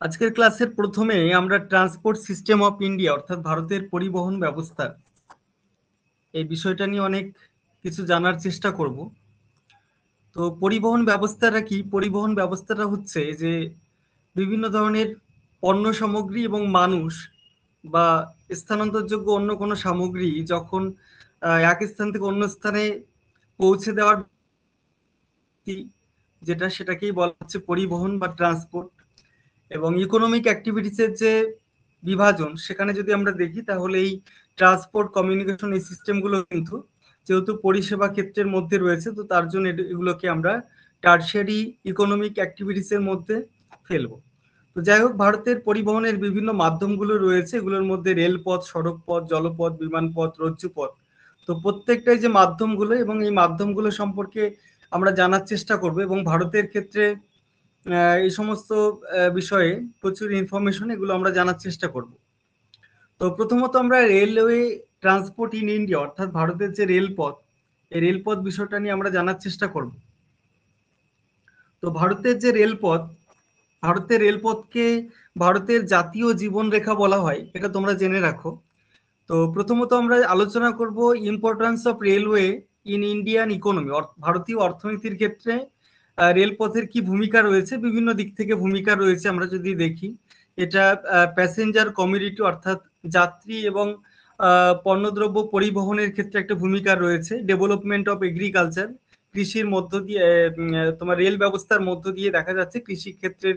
আজকের ক্লাসের প্রথমে আমরা ট্রান্সপোর্ট সিস্টেম অফ ইন্ডিয়া অর্থাৎ ভারতের পরিবহন ব্যবস্থা এই বিষয়টা নিয়ে অনেক কিছু জানার চেষ্টা করব। তো পরিবহন ব্যবস্থাটা কি? পরিবহন ব্যবস্থাটা হচ্ছে যে বিভিন্ন ধরনের পণ্য সামগ্রী এবং মানুষ বা স্থানান্তরযোগ্য অন্য কোনো সামগ্রী যখন এক স্থান থেকে অন্য স্থানে পৌঁছে দেওয়ার সেটাকেই বলা হচ্ছে পরিবহন বা ট্রান্সপোর্ট। এবং ইকোনমিক অ্যাক্টিভিটিসের যে বিভাজন সেখানে যদি আমরা দেখি তাহলে এই ট্রান্সপোর্ট কমিউনিকেশন এই সিস্টেমগুলো কিন্তু যেহেতু পরিষেবা ক্ষেত্রের মধ্যে রয়েছে, তো তার জন্য এগুলোকে আমরা টার্সিয়ারি ইকোনমিক অ্যাক্টিভিটিসের মধ্যে ফেলবো। তো যাই হোক, ভারতের পরিবহনের বিভিন্ন মাধ্যমগুলো রয়েছে, এগুলোর মধ্যে রেলপথ, সড়কপথ, জলপথ, বিমানপথ, রজ্জুপথ। তো প্রত্যেকটাই যে মাধ্যমগুলো এবং এই মাধ্যমগুলো সম্পর্কে আমরা জানার চেষ্টা করব এবং ভারতের ক্ষেত্রে এই সমস্ত বিষয়ে প্রচুর ইনফরমেশন এগুলো আমরা জানার চেষ্টা করব। তো প্রথমত আমরা রেলওয়ে ট্রান্সপোর্ট ইন ইন্ডিয়া অর্থাৎ ভারতের যে রেলপথ, এই রেলপথ বিষয়টা নিয়ে আমরা জানার চেষ্টা করব। তো ভারতের রেলপথকে ভারতের জাতীয় জীবনরেখা বলা হয়, এটা তোমরা জেনে রাখো। তো প্রথমত আমরা আলোচনা করব importance of railway in Indian economy, ভারতীয় অর্থনীতির ক্ষেত্রে রেলপথের কি ভূমিকা রয়েছে। বিভিন্ন দিক থেকে ভূমিকা রয়েছে আমরা যদি দেখি, এটা প্যাসেঞ্জার কমিউনিটি অর্থাৎ যাত্রী এবং পণ্যদ্রব্য পরিবহনের ক্ষেত্রে একটা ভূমিকা রয়েছে। ডেভেলপমেন্ট অফ এগ্রিকালচার, কৃষির মধ্য দিয়ে তোমার রেল ব্যবস্থার মধ্য দিয়ে দেখা যাচ্ছে কৃষি ক্ষেত্রের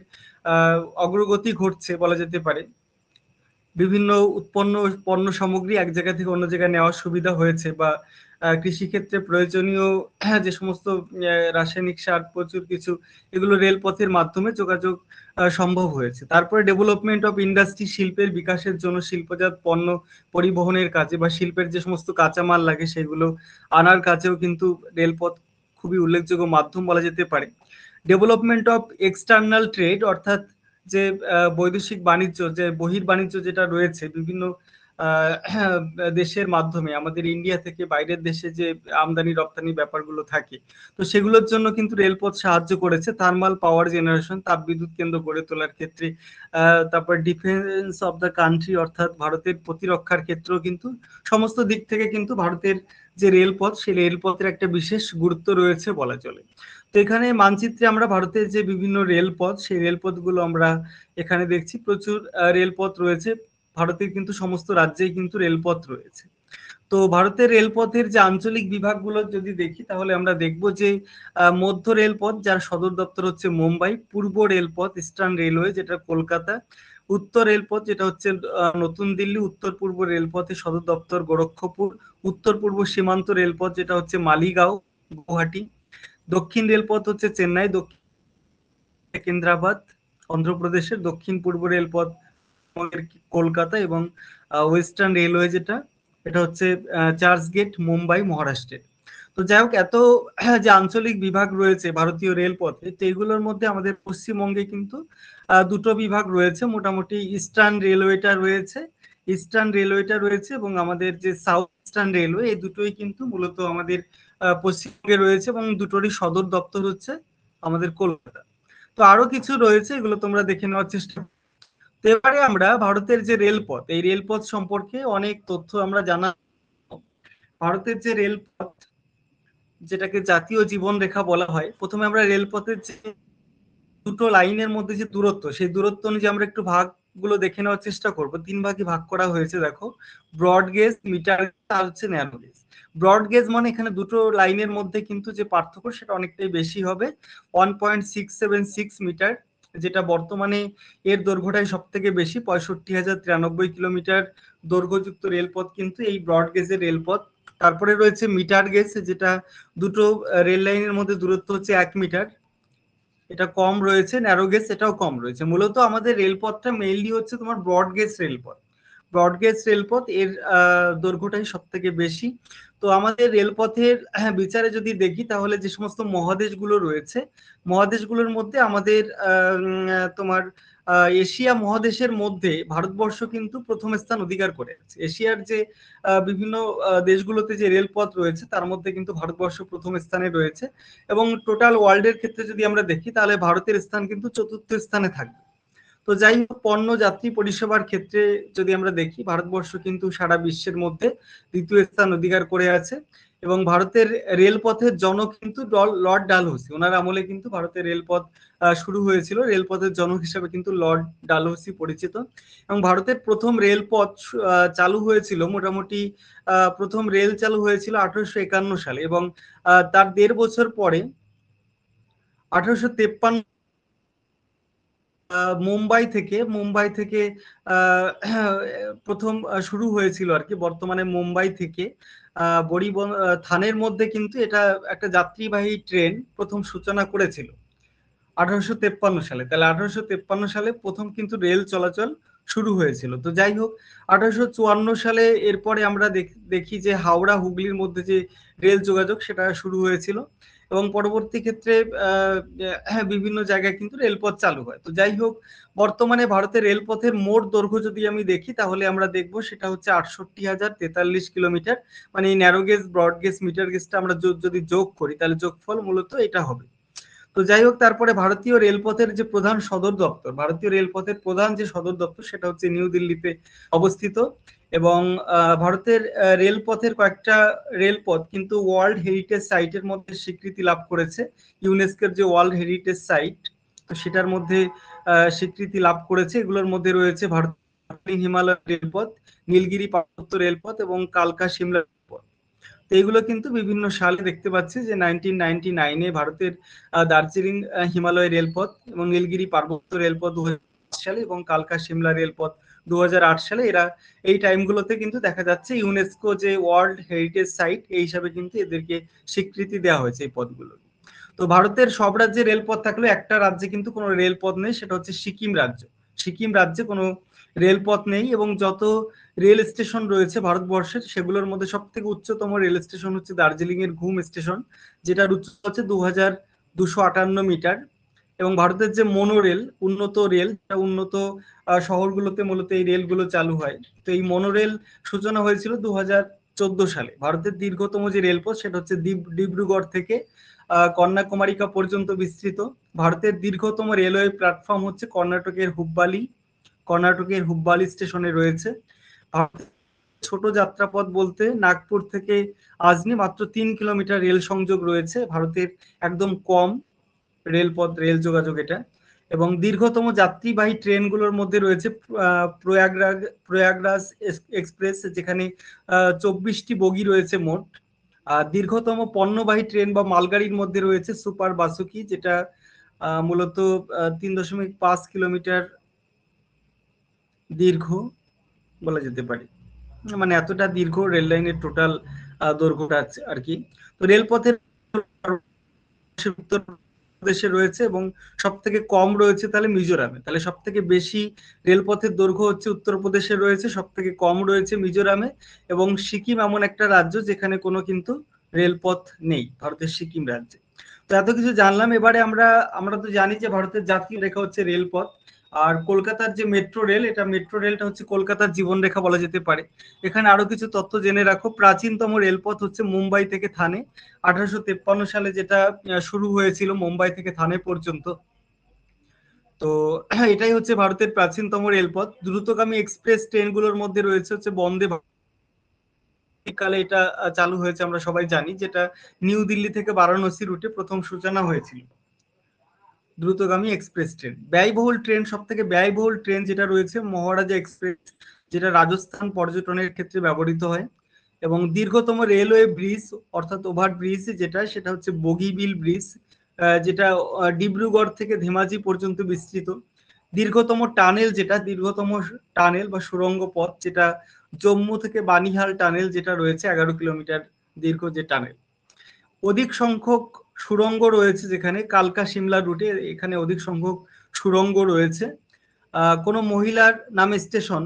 অগ্রগতি ঘটছে বলা যেতে পারে। বিভিন্ন উৎপন্ন পণ্য সামগ্রী এক জায়গা থেকে অন্য জায়গায় নেওয়ার সুবিধা হয়েছে, বা কৃষিক্ষেত্রে প্রয়োজনীয় যে সমস্ত রাসায়নিক সার প্রচুর কিছু, এগুলো রেলপথের মাধ্যমে যোগাযোগ সম্ভব হয়েছে। তারপরে ডেভেলপমেন্ট অফ ইন্ডাস্ট্রি, শিল্পের বিকাশের জন্য শিল্পজাত পণ্য পরিবহনের কাজে বা শিল্পের যে সমস্ত কাঁচামাল লাগে সেগুলো আনার কাজেও কিন্তু রেলপথ খুবই উল্লেখযোগ্য মাধ্যম বলা যেতে পারে। ডেভেলপমেন্ট অফ এক্সটার্নাল ট্রেড অর্থাৎ যে বৈদেশিক বাণিজ্য, যে বহির্বাণিজ্য যেটা রয়েছে বিভিন্ন দেশের মাধ্যমে আমাদের ইন্ডিয়া থেকে বাইরের দেশে যে আমদানি রপ্তানি ব্যাপারগুলো থাকে, তো সেগুলোর জন্য কিন্তু রেলপথ সাহায্য করেছে। থার্মাল পাওয়ার জেনারেশন, তাপবিদ্যুৎ কেন্দ্র গড়ে তোলার ক্ষেত্রে, তারপর ডিফেন্স অফ দ্য কান্ট্রি অর্থাৎ ভারতের প্রতিরক্ষার ক্ষেত্রেও কিন্তু সমস্ত দিক থেকে কিন্তু ভারতের যে রেলপথ, সেই রেলপথের একটা বিশেষ গুরুত্ব রয়েছে বলা চলে। তো এখানে মানচিত্রে আমরা ভারতের যে বিভিন্ন রেলপথ, সেই রেলপথগুলো আমরা এখানে দেখছি। প্রচুর রেলপথ রয়েছে ভারতের, কিন্তু সমস্ত রাজ্যেই কিন্তু রেলপথ রয়েছে। তো ভারতের রেলপথের যে আঞ্চলিক বিভাগগুলো যদি দেখি তাহলে আমরা দেখব যে মধ্য রেলপথ, যার সদর দপ্তর হচ্ছে মুম্বাই। পূর্ব রেলপথ ইস্টার্ন রেলওয়ে, যেটা কলকাতা। উত্তর রেলপথ যেটা হচ্ছে নতুন দিল্লি। উত্তর পূর্ব রেলপথের সদর দপ্তর গোরক্ষপুর। উত্তর পূর্ব সীমান্ত রেলপথ যেটা হচ্ছে মালিগাঁও, গুয়াহাটি। দক্ষিণ রেলপথ হচ্ছে চেন্নাই, দক্ষিণ সেকেন্দ্রাবাদ অন্ধ্রপ্রদেশের। দক্ষিণ পূর্ব রেলপথ কলকাতা। এবং ওয়েস্টার্ন রেলওয়ে যেটা, এটা হচ্ছে চার্চ গেট, মুম্বাই, মহারাষ্ট্রের। তো যাই হোক, এত যে আঞ্চলিক বিভাগ রয়েছে ভারতীয় রেলপথে, তো এগুলোর মধ্যে আমাদের পশ্চিমবঙ্গে কিন্তু দুটো বিভাগ রয়েছে মোটামুটি। ইস্টার্ন রেলওয়েটা রয়েছে এবং আমাদের যে সাউথ ইস্টার্ন রেলওয়ে, এই দুটোই কিন্তু মূলত আমাদের পশ্চিমবঙ্গে রয়েছে এবং দুটোরই সদর দপ্তর হচ্ছে আমাদের কলকাতা। তো আরো কিছু রয়েছে, এগুলো তোমরা দেখে নেওয়ার চেষ্টা। তো এবারে আমরা ভারতের যে রেলপথ, এই রেলপথ সম্পর্কে অনেক তথ্য আমরা জানা। ভারতের যে রেলপথ, যেটাকে জাতীয় জীবন রেখা বলা হয়, প্রথমে আমরা রেলপথের যে দুটো লাইনের মধ্যে যে দূরত্ব, সেই দূরত্ব অনুযায়ী আমরা একটু ভাগগুলো দেখে নেওয়ার চেষ্টা করব। তিন ভাগে ভাগ করা হয়েছে দেখো, ব্রড গেজ, মিটার আর হচ্ছে ন্যারো গেজ। ব্রড গেজ মানে এখানে দুটো লাইনের মধ্যে কিন্তু যে পার্থক্য সেটা অনেকটাই বেশি হবে, 1.676 মিটার, যেটা বর্তমানে এর দৈর্ঘ্যটাই সব থেকে বেশি, 65,093 কিলোমিটার দৈর্ঘ্যযুক্ত রেলপথ কিন্তু এই ব্রড গেজের রেলপথ। তারপরে রয়েছে মিটার গেজ, যেটা দুটো রেল লাইনের মধ্যে দূরত্ব হচ্ছে 1 মিটার, এটা কম রয়েছে। ন্যারো গেজ, এটাও কম রয়েছে। মূলত আমাদের রেলপথটা মেইনলি হচ্ছে তোমার ব্রড গেজ রেলপথ। ব্রড গেজ রেলপথ এর দৈর্ঘ্যটাই সব থেকে বেশি। তো আমাদের রেলপথের বিচারে যদি দেখি তাহলে যে সমস্ত মহাদেশগুলো রয়েছে, মহাদেশগুলোর মধ্যে আমাদের তোমার এশিয়া মহাদেশের মধ্যে ভারতবর্ষ কিন্তু প্রথম স্থান অধিকার করে আছে। এশিয়ার যে বিভিন্ন দেশগুলোতে যে রেলপথ রয়েছে তার মধ্যে কিন্তু ভারতবর্ষ প্রথম স্থানে রয়েছে। এবং টোটাল ওয়ার্ল্ডের ক্ষেত্রে যদি আমরা দেখি তাহলে ভারতের স্থান কিন্তু চতুর্থ স্থানে থাকবে। তো যাই হোক, পণ্য যাত্রী পরিষেবার ক্ষেত্রে যদি আমরা দেখি, ভারতবর্ষ কিন্তু সারা বিশ্বের মধ্যে দ্বিতীয় স্থান অধিকার করে আছে। এবং ভারতের রেলপথের জনক কিন্তু লর্ড ডালহৌসি, ওনার আমলে কিন্তু ভারতের রেলপথ শুরু হয়েছিল। রেলপথের জনক হিসেবে কিন্তু লর্ড ডালহৌসি পরিচিত। এবং ভারতের প্রথম রেলপথ চালু হয়েছিল মোটামুটি, প্রথম রেল চালু হয়েছিল 1851 সালে, এবং তার 1.5 বছর পরে 1853 মুম্বাই থেকে প্রথম শুরু হয়েছিল আর কি। বর্তমানে মুম্বাই থেকে থানের মধ্যে কিন্তু এটা একটা যাত্রীবাহী ট্রেন প্রথম সূচনা করেছিল 1853 সালে। তাহলে 1853 সালে প্রথম কিন্তু রেল চলাচল শুরু হয়েছিল। তো যাই হোক, 1854 সালে এরপরে আমরা দেখি যে হাওড়া হুগলির মধ্যে যে রেল যোগাযোগ সেটা শুরু হয়েছিল, এবং পরবর্তী ক্ষেত্রে বিভিন্ন জায়গায় কিন্তু রেলপথ চালু হয়। তো যাই হোক, বর্তমানে ভারতের রেলপথের মোট দৈর্ঘ্য যদি আমি দেখি, তাহলে আমরা দেখবো সেটা হচ্ছে 68,043 কিলোমিটার। মানে এই narrow gauge, broad gauge, metre গেজটা আমরা যদি যোগ করি, তাহলে যোগফল মূলত এটা হবে। তো যাই হোক, তারপরে ভারতীয় রেলপথের যে প্রধান সদর দপ্তর, ভারতীয় রেলপথের প্রধান যে সদর দপ্তর সেটা হচ্ছে নিউ দিল্লিতে অবস্থিত। এবং ভারতের রেলপথের কয়েকটা রেলপথ কিন্তু ওয়ার্ল্ড হেরিটেজ সাইটের মধ্যে স্বীকৃতি লাভ করেছে। ইউনেস্কোর যে ওয়ার্ল্ড হেরিটেজ সাইট, তো সেটার মধ্যে স্বীকৃতি লাভ করেছে। এগুলোর মধ্যে রয়েছে ভারত হিমালয় রেলপথ, নীলগিরি পার্বত্য রেলপথ এবং কালকা সিমলা রেলপথ। এইগুলো কিন্তু বিভিন্ন সালে দেখতে পাচ্ছি যে 1999-এ ভারতের দার্জিলিং হিমালয় রেলপথ এবং নীলগিরি পার্বত্য রেলপথ 2005 সালে, এবং কালকা সিমলা রেলপথ 2008 সালে, এরা এই টাইমগুলোতে কিন্তু দেখা যাচ্ছে ইউনেস্কো যে ওয়ার্ল্ড হেরিটেজ সাইট এই হিসাবে কিন্তু এদেরকে স্বীকৃতি দেওয়া হয়েছে এই পথগুলো। তো ভারতের সব রাজ্যে রেলপথ থাকলেও একটা রাজ্যে কিন্তু কোনো রেলপথ নেই, সেটা হচ্ছে সিকিম রাজ্য। সিকিম রাজ্যে কোনো রেলপথ নেই, এবং যত রেল স্টেশন রয়েছে ভারতবর্ষের, সেগুলোর মধ্যে সব থেকে উচ্চতম রেল স্টেশন হচ্ছে দার্জিলিং এর ঘুম স্টেশন, যেটার উচ্চতা হচ্ছে 2258 মিটার। এবং ভারতের যে মনোরেল, উন্নত রেল, উন্নত শহরগুলোতে মূলত এই রেলগুলো চালু হয়। তো এই মনোরেল সূচনা হয়েছিল 2014 সালে। ভারতের দীর্ঘতম যে রেলপথ সেটা হচ্ছে ডিব্রুগড় থেকে কন্যাকুমারিকা পর্যন্ত বিস্তৃত। ভারতের দীর্ঘতম রেলওয়ে প্ল্যাটফর্ম হচ্ছে কর্ণাটকের হুব্বালি স্টেশনে রয়েছে। ছোট যাত্রাপথ বলতে নাগপুর থেকে আজনি মাত্র 3 কিলোমিটার রেল সংযোগ রয়েছে। ভারতের একদম কম রেলপথ, রেল যোগাযোগ এটা। এবং দীর্ঘতম যাত্রীবাহী ট্রেনগুলোর মধ্যে রয়েছে প্রয়াগরাজ এক্সপ্রেস, যেখানে 24টি বগি রয়েছে মোট। আর দীর্ঘতম পণ্যবাহী ট্রেন বা মালগাড়ির মধ্যে রয়েছে সুপার বাসুকি, যেটা মূলত 3.5 কিলোমিটার দীর্ঘ বলা যেতে পারে। মানে এতটা দীর্ঘ রেল লাইনের টোটাল দৈর্ঘ্যটা আর কি। তো রেলপথের উত্তরপ্রদেশে রয়েছে, এবং সব থেকে কম রয়েছে তাহলে মিজোরামে। তাহলে সব থেকে বেশি রেলপথের দৈর্ঘ্য হচ্ছে উত্তরপ্রদেশে রয়েছে, সব থেকে কম রয়েছে মিজোরামে। এবং সিকিম এমন একটা রাজ্য যেখানে কোনো কিন্তু রেলপথ নেই, ভারতের সিকিম রাজ্যে। তো এত কিছু জানলাম। এবারে আমরা তো জানি যে ভারতের জাতীয় রেখা হচ্ছে রেলপথ। আর কলকাতার যে মেট্রো রেল, এটা মেট্রো রেলটা হচ্ছে কলকাতার জীবনরেখা বলা যেতে পারে। এখানে আরো কিছু তথ্য জেনে রাখো। প্রাচীনতম রেলপথ হচ্ছে মুম্বাই থেকে থানে, 1853 সালে যেটা শুরু হয়েছিল মুম্বাই থেকে থানে পর্যন্ত। তো এটাই হচ্ছে ভারতের প্রাচীনতম রেলপথ। দ্রুতগামী এক্সপ্রেস ট্রেনগুলোর মধ্যে রয়েছে হচ্ছে বন্দে ভারত, কালে এটা চালু হয়েছে আমরা সবাই জানি, যেটা নিউ দিল্লি থেকে বারাণসী রুটে প্রথম সূচনা হয়েছিল। দ্রুতগামী এক্সপ্রেস ট্রেন। ব্যয়বহুল ট্রেন, সব থেকে ব্যয়বহুল ট্রেন যেটা রয়েছে মহারাজা এক্সপ্রেস, যেটা রাজস্থান পর্যটনের ক্ষেত্রে ব্যবহৃত হয়। এবং দীর্ঘতম রেলওয়ে ব্রিজ অর্থাৎ ওভার ব্রিজ যেটা, সেটা হচ্ছে বগিবিল ব্রিজ, যেটা ডিব্রুগড় থেকে ধেমাজি পর্যন্ত বিস্তৃত। দীর্ঘতম টানেল যেটা, দীর্ঘতম টানেল বা সুড়ঙ্গ পথ যেটা জম্মু থেকে বানিহাল টানেল যেটা রয়েছে 11 কিলোমিটার দীর্ঘ যে টানেল। অধিক সংখ্যক সুড়ঙ্গ রয়েছে যেখানে কালকা সিমলা রুটে, এখানে অধিক সংখ্যক সুড়ঙ্গ রয়েছে। কোনো মহিলার নামে স্টেশন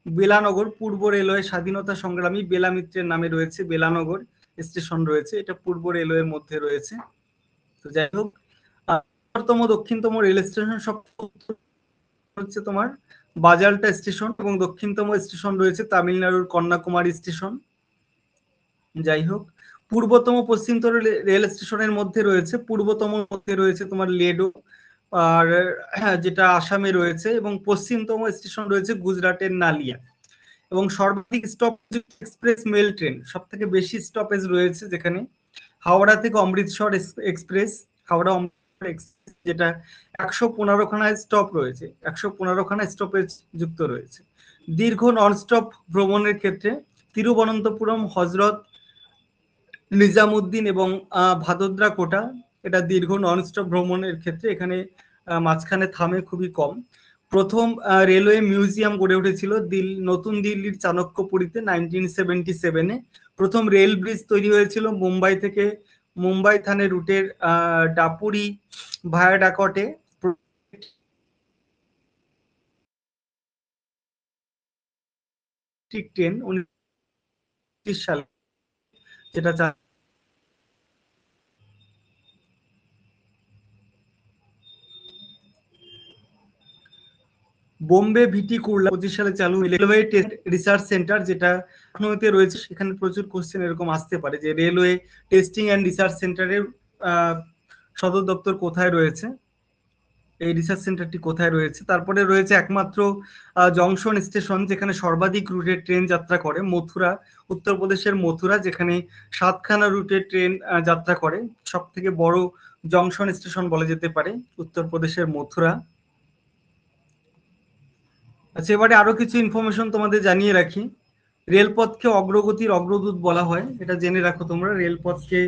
বেলানগর, পূর্ব রেলওয়ে স্বাধীনতা সংগ্রামী বেলা মিত্রের নামে রয়েছে বেলানগর স্টেশন রয়েছে, এটা পূর্ব রেলওয়ের মধ্যে রয়েছে। তো যাই হোক, দক্ষিণতম রেল স্টেশন সব হচ্ছে তোমার বাজালটা স্টেশন, এবং দক্ষিণতম স্টেশন রয়েছে তামিলনাড়ুর কন্যাকুমারী স্টেশন। যাই হোক, পূর্বতম পশ্চিমতম রেল স্টেশনের মধ্যে রয়েছে, পূর্বতম মধ্যে রয়েছে তোমার লেডো, আর যেটা আসামে রয়েছে, এবং পশ্চিমতম স্টেশন রয়েছে গুজরাটের নালিয়া। এবং সর্বাধিক স্টপ এক্সপ্রেস মেল ট্রেন, সব থেকে বেশি স্টপেজ রয়েছে যেখানে হাওড়া থেকে অমৃতসর এক্সপ্রেস, হাওড়া অমৃতসর এক্সপ্রেস, যেটা 115খানা স্টপ রয়েছে, 115খানা স্টপেজ যুক্ত রয়েছে। দীর্ঘ নন স্টপ ভ্রমণের ক্ষেত্রে তিরুবনন্তপুরম, হজরত নিজামুদ্দিন এবং ভাদোদরা কোটা, এটা দীর্ঘ নন স্টপ ভ্রমণের ক্ষেত্রে, এখানে মাঝখানে থামে খুবই কম। প্রথম রেলওয়ে মিউজিয়াম গড়ে উঠেছিল নতুন দিল্লির চাণক্যপুরীতে 1977-এ। প্রথম রেল ব্রিজ তৈরি হয়েছিল মুম্বাই থেকে মুম্বাই থানে রুটের ডাপুরি ভায়াডাকটে ট্রেন 19 সালে, যেটা বোম্বে ভিটি কুর্লা 25 সালে চালু রেলওয়ে টেস্ট রিসার্চ সেন্টার, যেটা লখনৌতে রয়েছে। সেখানে প্রচুর কোশ্চেন এরকম আসতে পারে যে রেলওয়ে টেস্টিং অ্যান্ড রিসার্চ সেন্টারের সদর দপ্তর কোথায় রয়েছে, এই রিসার্চ সেন্টারটি কোথায় রয়েছে। তারপরে রয়েছে একমাত্র জংশন স্টেশন যেখানে সর্বাধিক রুটের ট্রেন যাত্রা করে, মথুরা, উত্তরপ্রদেশের মথুরা, যেখানে 7খানা রুটের ট্রেন যাত্রা করে। সব থেকে বড় জংশন স্টেশন বলা যেতে পারে উত্তরপ্রদেশের মথুরা। আচ্ছা, এবারে আরো কিছু ইনফরমেশন তোমাদের জানিয়ে রাখি। রেলপথকে অগ্রগতির অগ্রদূত বলা হয়, এটা জেনে রাখো তোমরা। রেলপথকে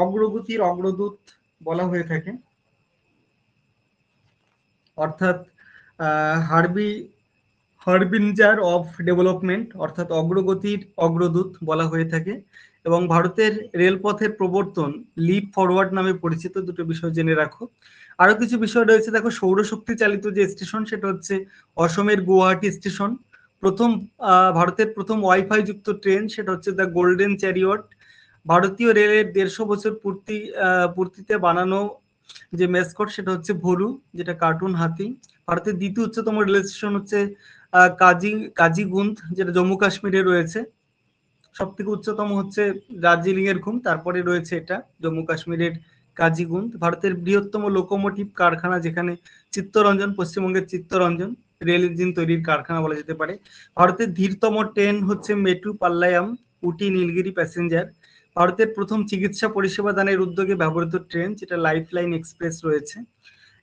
অগ্রগতির অগ্রদূত বলা হয়ে থাকে, অর্থাৎ হারবিঞ্জার অফ ডেভেলপমেন্ট, অর্থাৎ অগ্রগতির অগ্রদূত বলা হয়ে থাকে। এবং ভারতের রেলপথের প্রবর্তন লিপ ফরওয়ার্ড নামে পরিচিত, দুটো বিষয় জেনে রাখো। আরো কিছু বিষয় রয়েছে, দেখো সৌরশক্তি চালিত যে স্টেশন সেটা হচ্ছে অসমের গুয়াহাটি স্টেশন। ভারতের প্রথম ওয়াইফাই যুক্ত ট্রেন সেটা হচ্ছে দ্য গোল্ডেন চ্যারিয়ট। ভারতীয় রেলের 150 বছর পূর্তিতে বানানো যে মেসকট সেটা হচ্ছে ভলু, যেটা কার্টুন হাতি। ভারতের দ্বিতীয় উচ্চতম রেল স্টেশন হচ্ছে কাজিগুন্দ, যেটা জম্মু কাশ্মীরে রয়েছে। সব থেকে উচ্চতম হচ্ছে দার্জিলিং এর ঘুম, তারপরে রয়েছে এটা জম্মু কাশ্মীরের কাজিগুন্দ। ভারতের বৃহত্তম লোকোমোটিভ কারখানা যেখানে চিত্তরঞ্জন, পশ্চিমবঙ্গের চিত্তরঞ্জন রেল ইঞ্জিন তৈরির কারখানা বলা যেতে পারে। ভারতের ধীরতম ট্রেন হচ্ছে মেট্রো পাল্লায়াম উটি নীলগিরি প্যাসেঞ্জার। ভারতের প্রথম চিকিৎসা পরিষেবা দানের উদ্যোগে ব্যবহৃত ট্রেন যেটা লাইফলাইন এক্সপ্রেস রয়েছে।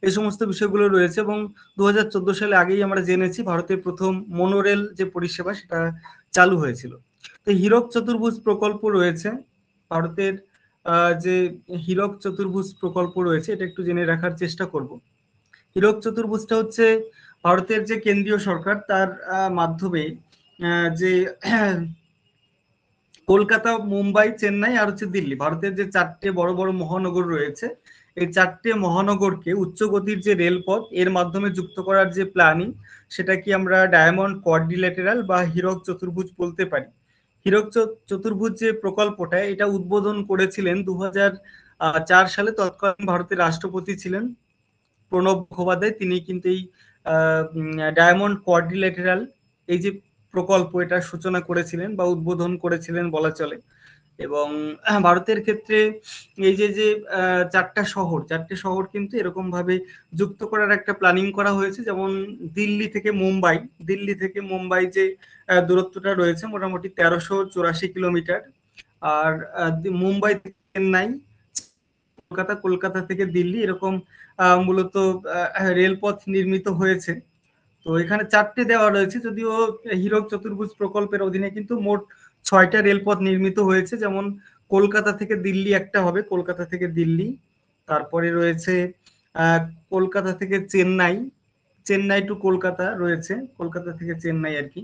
এই সমস্ত বিষয়গুলো রয়েছে। এবং 2014 সালে আগেই আমরা জেনেছি ভারতের প্রথম মনোরেল যে পরিষেবা সেটা চালু হয়েছিল। তো হীরক চতুর্ভুজ প্রকল্প রয়েছে ভারতের, যে হীরক চতুর্ভুজ প্রকল্প রয়েছে এটা একটু জেনে রাখার চেষ্টা করব। হীরক চতুর্ভুজটা হচ্ছে ভারতের যে কেন্দ্রীয় সরকার তার মাধ্যমে যে কলকাতা, মুম্বাই, চেন্নাই আর হচ্ছে দিল্লি, ভারতের যে 4টে বড় বড় মহানগর রয়েছে, এই 4টে মহানগরকে উচ্চ গতির যে রেলপথ এর মাধ্যমে যুক্ত করার যে প্ল্যানিং, সেটা কি আমরা ডায়মন্ড কোয়াড্রিল্যাটেরাল বা হীরক চতুর্ভুজ বলতে পারি। হীরক চতুর্ভুজ যে প্রকল্পটা এটা উদ্বোধন করেছিলেন 2004 সালে তৎকালীন ভারতের রাষ্ট্রপতি ছিলেন প্রণব মুখোপাধ্যায়। তিনি কিন্তু এই ডায়মন্ড কোয়াড্রিল্যাটেরাল এই যে প্রকল্প এটা সূচনা করেছিলেন বা উদ্বোধন করেছিলেন বলা চলে। এবং ভারতের ক্ষেত্রে এই যে 4টে শহর কিন্তু এরকম ভাবে যুক্ত করার একটা প্ল্যানিং করা হয়েছে। যেমন দিল্লি থেকে মুম্বাই যে দূরত্বটা রয়েছে মোটামুটি 1384 কিলোমিটার। আর মুম্বাই থেকে চেন্নাই, কলকাতা থেকে দিল্লি, এরকম মূলত রেলপথ নির্মিত হয়েছে। তো এখানে 4টে দেওয়া রয়েছে, যদিও হীরক চতুর্ভুজ প্রকল্পের অধীনে কিন্তু মোট 6টা রেলপথ নির্মিত হয়েছে। যেমন কলকাতা থেকে দিল্লি একটা হবে, কলকাতা থেকে দিল্লি। তারপরে রয়েছে কলকাতা থেকে চেন্নাই টু কলকাতা রয়েছে, কলকাতা থেকে চেন্নাই আর কি।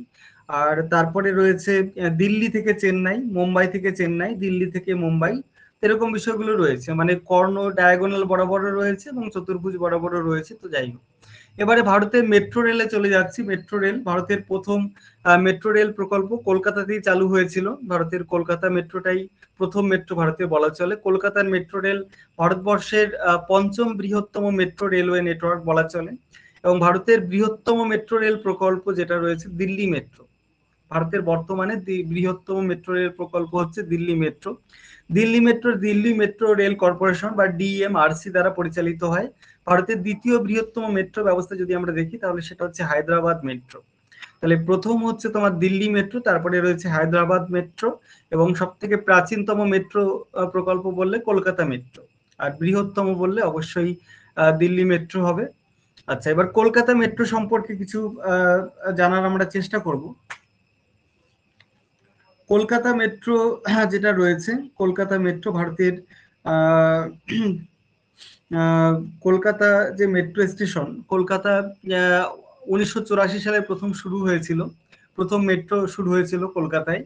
আর তারপরে রয়েছে দিল্লি থেকে চেন্নাই, মুম্বাই থেকে চেন্নাই, দিল্লি থেকে মুম্বাই, এরকম বিষয়গুলো রয়েছে। মানে কর্ণ ডায়াগোনাল বরাবরও রয়েছে এবং চতুর্ভুজ বরাবরও রয়েছে। তো যাই হোক, এবারে ভারতের মেট্রো রেলে চলে যাচ্ছি। মেট্রো রেল, ভারতের প্রথম মেট্রো রেল প্রকল্প কলকাতাতেই চালু হয়েছিল। ভারতের কলকাতা মেট্রোটাই প্রথম মেট্রো ভারতে বলা চলে। কলকাতার মেট্রো রেল ভারতবর্ষের 5ম বৃহত্তম মেট্রো রেলওয়ে নেটওয়ার্ক বলা চলে। এবং ভারতের বৃহত্তম মেট্রো রেল প্রকল্প যেটা রয়েছে দিল্লি মেট্রো। ভারতের বর্তমানে বৃহত্তম মেট্রো রেল প্রকল্প হচ্ছে Delhi metro. Delhi metro rail corporation বা ডিএমআরসি দ্বারা পরিচালিত হয়। ভারতের দ্বিতীয় বৃহত্তম মেট্রো ব্যবস্থা যদি আমরা দেখি তাহলে সেটা হচ্ছে হায়দ্রাবাদ মেট্রো। তাহলে প্রথম হচ্ছে তোমার দিল্লি মেট্রো, তারপরে রয়েছে হায়দ্রাবাদ মেট্রো, এবং সব থেকে প্রাচীনতম মেট্রো প্রকল্প বললে কলকাতা মেট্রো, আর বৃহত্তম বললে অবশ্যই দিল্লি মেট্রো হবে। আচ্ছা, এবার কলকাতা মেট্রো সম্পর্কে কিছু জানার আমরা চেষ্টা করব। কলকাতা মেট্রো যেটা রয়েছে, কলকাতা মেট্রো ভারতের কলকাতা যে মেট্রো স্টেশন, কলকাতা 1984 সালে প্রথম শুরু হয়েছিল, প্রথম মেট্রো শুরু হয়েছিল কলকাতায়।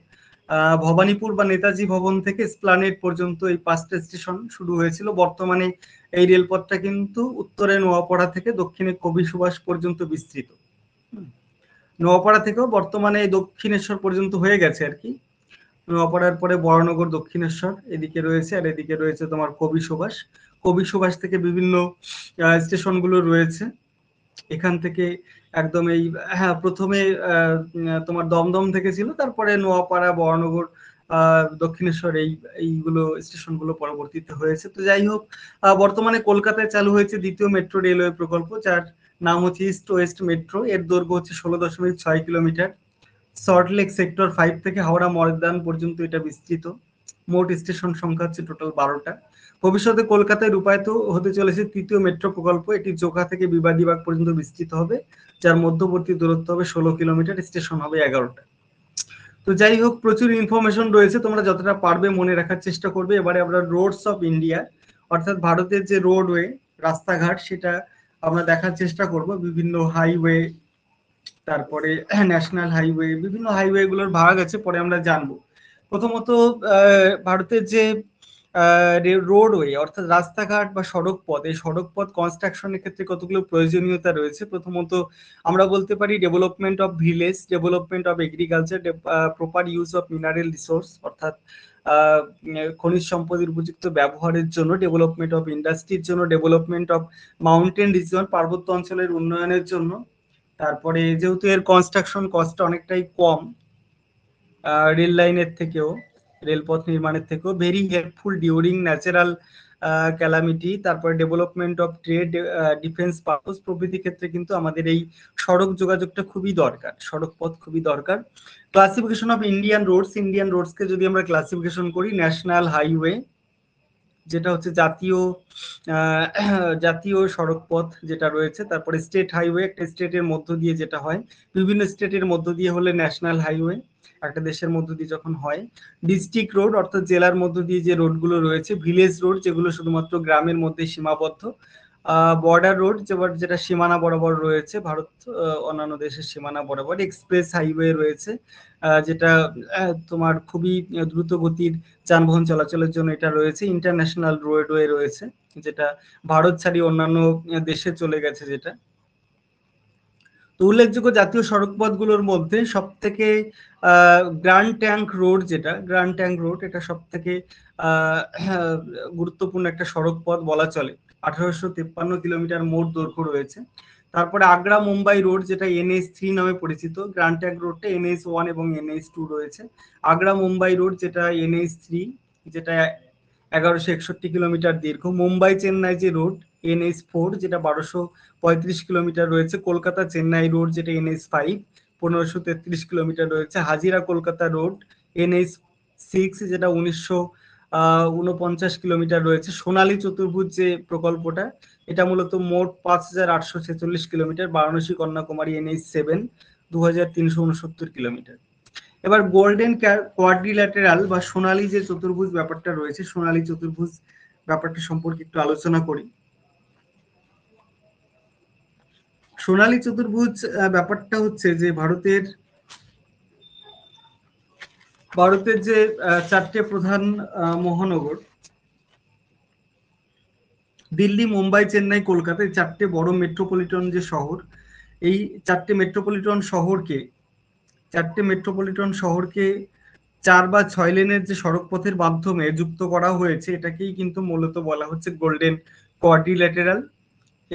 ভবানীপুর বা নেতাজি ভবন থেকে এসপ্লানেড পর্যন্ত এই 5টা স্টেশন শুরু হয়েছিল। বর্তমানে এই রেলপথটা কিন্তু উত্তরে নোয়াপাড়া থেকে দক্ষিণে কবি সুভাষ পর্যন্ত বিস্তৃত। নোয়াপাড়া থেকেও বর্তমানে দক্ষিণেশ্বর পর্যন্ত হয়ে গেছে আর কি। নোয়াপাড়ার পরে বরানগর, দক্ষিণেশ্বর এদিকে রয়েছে, আর এদিকে রয়েছে তোমার কবি সুভাষ। কবি সুভাষ থেকে বিভিন্ন স্টেশনগুলো রয়েছে। এখান থেকে একদম এই প্রথমে তোমার দমদম থেকে ছিল, তারপরে নোয়াপাড়া, বরানগর, দক্ষিণেশ্বর এইগুলো স্টেশনগুলো পরবর্তীতে হয়েছে। তো যাই হোক, বর্তমানে কলকাতায় চালু হয়েছে দ্বিতীয় মেট্রো রেলওয়ে প্রকল্প, যার নাম হচ্ছে ইস্ট ওয়েস্ট মেট্রো। এর দৈর্ঘ্য হচ্ছে 16.6 কিলোমিটার। সল্টলেক সেক্টর 5 থেকে হাওড়া ময়দান পর্যন্ত এটা বিস্তৃত। মোট স্টেশন সংখ্যা হচ্ছে টোটাল 12টা। ভবিষ্যতে কলকাতায় রূপায়িত হতে চলেছে তৃতীয় মেট্রো প্রকল্প। এটি জোকা থেকে বিবাদীবাগ পর্যন্ত বিস্তৃত হবে, যার মধ্যবর্তী দূরত্ব হবে 16 কিলোমিটার, স্টেশন হবে 11টা। তো যাই হোক, প্রচুর ইনফরমেশন রয়েছে, তোমরা যতটা পারবে মনে রাখার চেষ্টা করবে। এবারে আমরা রোডস অফ ইন্ডিয়া, অর্থাৎ ভারতের যে রোডওয়ে, রাস্তাঘাট, সেটা আমরা দেখার চেষ্টা করব। বিভিন্ন হাইওয়ে, তারপরে ন্যাশনাল হাইওয়ে, বিভিন্ন হাইওয়ে গুলোর ভাগ আছে, পরে আমরা জানবো। প্রথমত ভারতের যে রোডওয়ে অর্থাৎ রাস্তাঘাট বা সড়ক পথ, এই সড়ক পথ কনস্ট্রাকশনের ক্ষেত্রে কতগুলো প্রয়োজনীয়তা রয়েছে। প্রথমত আমরা বলতে পারি development of village, development of agriculture, proper use of mineral resource, অর্থাৎ খনিজ সম্পদের উপযুক্ত ব্যবহারের জন্য, ডেভেলপমেন্ট অফ ইন্ডাস্ট্রির জন্য, ডেভেলপমেন্ট অফ মাউন্টেন রিজন, পার্বত্য অঞ্চলের উন্নয়নের জন্য। তারপরে যেহেতু এর কনস্ট্রাকশন কস্ট অনেকটাই কম রেল লাইনের থেকেও, রেলপথ নির্মাণের থেকেও, very helpful during natural calamity, তারপরে development of trade, defence purpose প্রভৃতি ক্ষেত্রে কিন্তু আমাদের এই সড়ক যোগাযোগটা খুবই দরকার, সড়ক পথ খুবই দরকার। Classification of Indian roads, Indian রোডসকে যদি আমরা ক্লাসিফিকেশন করি, ন্যাশনাল হাইওয়ে যেটা হচ্ছে জাতীয় সড়ক পথ যেটা রয়েছে, তারপরে স্টেট হাইওয়ে, একটা স্টেটের মধ্য দিয়ে যেটা হয়, বিভিন্ন স্টেটের মধ্য দিয়ে হলে ন্যাশনাল হাইওয়ে, একটা দেশের মধ্য দিয়ে যখন হয়। ডিস্ট্রিক্ট রোড, অর্থাৎ জেলার মধ্য দিয়ে যে রোডগুলো রয়েছে। ভিলেজ রোড, যেগুলো শুধুমাত্র গ্রামের মধ্যে সীমাবদ্ধ। বর্ডার রোড, যেটা সীমানা বরাবর রয়েছে, ভারত অন্যান্য দেশের সীমানা বরাবর। এক্সপ্রেস হাইওয়ে রয়েছে, যেটা তোমার খুবই দ্রুত গতির যানবাহন চলাচলের জন্য এটা রয়েছে। ইন্টারন্যাশনাল রোডওয়ে রয়েছে, যেটা ভারত ছাড়িয়ে অন্যান্য দেশে চলে গেছে যেটা। তো উল্লেখযোগ্য জাতীয় সড়ক পথগুলোর মধ্যে সব থেকে grand tank road, grand tank road, এটা সব থেকে গুরুত্বপূর্ণ একটা সড়ক পথ বলা চলে। 1853 কিলোমিটার মোট দৈর্ঘ্য রয়েছে। তারপরে আগ্রা মুম্বাই রোড, যেটা NH3 নামে পরিচিত। গ্র্যান্ড ট্যাঙ্ক রোডটা NH1 এবং NH2 রয়েছে। আগ্রা মুম্বাই রোড, যেটা NH3, যেটা 1161 কিলোমিটার দীর্ঘ। মুম্বাই চেন্নাই যে রোড, NH4, যেটা 1235 কিলোমিটার রয়েছে। কলকাতা চেন্নাই রোড, যেটা NH5, 1533 কিলোমিটার রয়েছে। হাজিরা কলকাতা রোড, NH6, যেটা 1949 কিলোমিটার রয়েছে। সোনালী চতুর্ভুজ যে প্রকল্পটা, এটা মূলত মোট 5846 kilometre. Varanasi Kanyakumari NH7, 2369 kilometre. এবার গোল্ডেন কোয়াড্রিল্যাটেরাল বা সোনালী যে চতুর্ভুজ ব্যাপারটা রয়েছে, সোনালী চতুর্ভুজ ব্যাপারটা সম্পর্কে একটু আলোচনা করি। সোনালী চতুর্ভুজ ব্যাপারটা হচ্ছে যে ভারতের যে 4টে প্রধান মহানগর, দিল্লি, মুম্বাই, চেন্নাই, কলকাতা, এই 4টে বড় মেট্রোপলিটন যে শহর, এই 4টে মেট্রোপলিটন শহরকে 4 বা 6 লেনের যে সড়ক পথের মাধ্যমে যুক্ত করা হয়েছে, এটাকেই কিন্তু মূলত বলা হচ্ছে গোল্ডেন কোয়াড্রিল্যাটেরাল।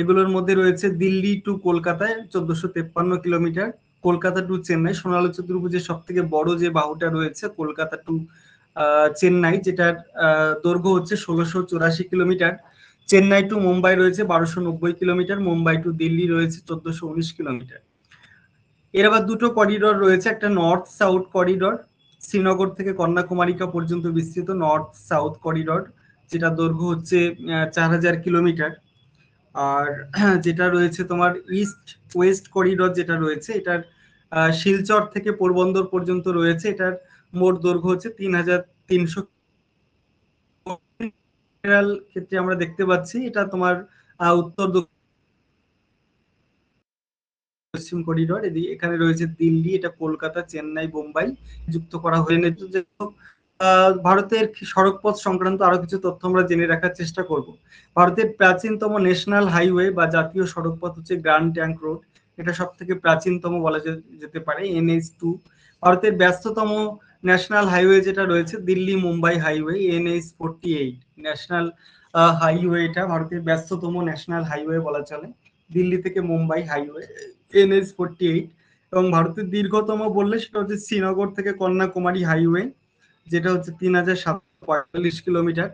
এগুলোর মধ্যে রয়েছে দিল্লি টু কলকাতায় 1453 কিলোমিটার, কলকাতা টু চেন্নাই, সোনালী চতুর্ভুজের সব থেকে বড় যে বাহুটা রয়েছে, কলকাতা টু চেন্নাই, যেটার দৈর্ঘ্য হচ্ছে 1684 কিলোমিটার। চেন্নাই টু মুম্বাই রয়েছে 1290 কিলোমিটার, মুম্বাই টু দিল্লি রয়েছে 1419 কিলোমিটার। এর আবার দুটো করিডর রয়েছে, একটা নর্থ সাউথ করিডর, শ্রীনগর থেকে কন্যাকুমারিকা পর্যন্ত বিস্তৃত নর্থ সাউথ করিডর, যেটা দৈর্ঘ্য হচ্ছে 4000 কিলোমিটার। আর যেটা রয়েছে তোমার ইস্ট ওয়েস্ট করিডর যেটা রয়েছে, এটার শিলচর থেকে পোরবন্দর পর্যন্ত রয়েছে, এটার মোট দৈর্ঘ্য হচ্ছে 3300। ক্ষেত্রে আমরা দেখতে পাচ্ছি এটা তোমার উত্তর পশ্চিম করিডর, এখানে রয়েছে দিল্লি, এটা কলকাতা, চেন্নাই, বোম্বাই যুক্ত করা হয়েছে। ভারতের সড়কপথ সংক্রান্ত আরো কিছু তথ্য আমরা জেনে রাখার চেষ্টা করব। ভারতের প্রাচীনতম ন্যাশনাল হাইওয়ে বা জাতীয় সড়কপথ হচ্ছে গ্র্যান্ড ট্যাঙ্ক রোড, এটা সব থেকে প্রাচীনতম বলা যেতে পারে। NH2 ভারতের ব্যস্ততম ন্যাশনাল হাইওয়ে যেটা রয়েছে Delhi Mumbai highway, NH48 national highway, এটা ভারতের ব্যস্ততম ন্যাশনাল হাইওয়ে বলা চলে, দিল্লি থেকে মুম্বাই হাইওয়ে NH48। এবং ভারতের দীর্ঘতম বললে সেটা হচ্ছে শ্রীনগর থেকে কন্যাকুমারী হাইওয়ে, যেটা হচ্ছে 3745 কিলোমিটার।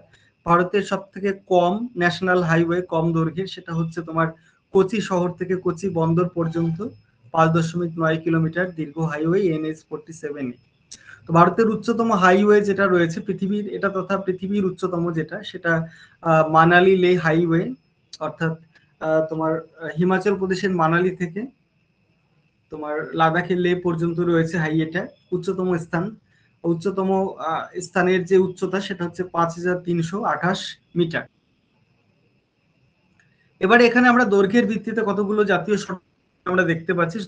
ভারতের সব থেকে কম ন্যাশনাল হাইওয়ে, কম দৈর্ঘ্যের, সেটা হচ্ছে তোমার কোচি শহর থেকে কোচি বন্দর পর্যন্ত 5.9 কিলোমিটার দীর্ঘ হাইওয়ে NH47। তো ভারতের উচ্চতম হাইওয়ে যেটা রয়েছে পৃথিবীর, এটা তথা পৃথিবীর উচ্চতম যেটা, সেটা মানালি লে হাইওয়ে, অর্থাৎ তোমার হিমাচল প্রদেশের মানালি থেকে তোমার লাদাখের লে পর্যন্ত রয়েছে হাইওয়েটা, উচ্চতম স্থান। উচ্চতম স্থানের যে উচ্চতা সেটা হচ্ছে 5328 মিটার। এবারে এখানে আমরা দৈর্ঘ্যের ভিত্তিতে কতগুলো জাতীয় সড়ক আমরা দেখতে পাচ্ছি।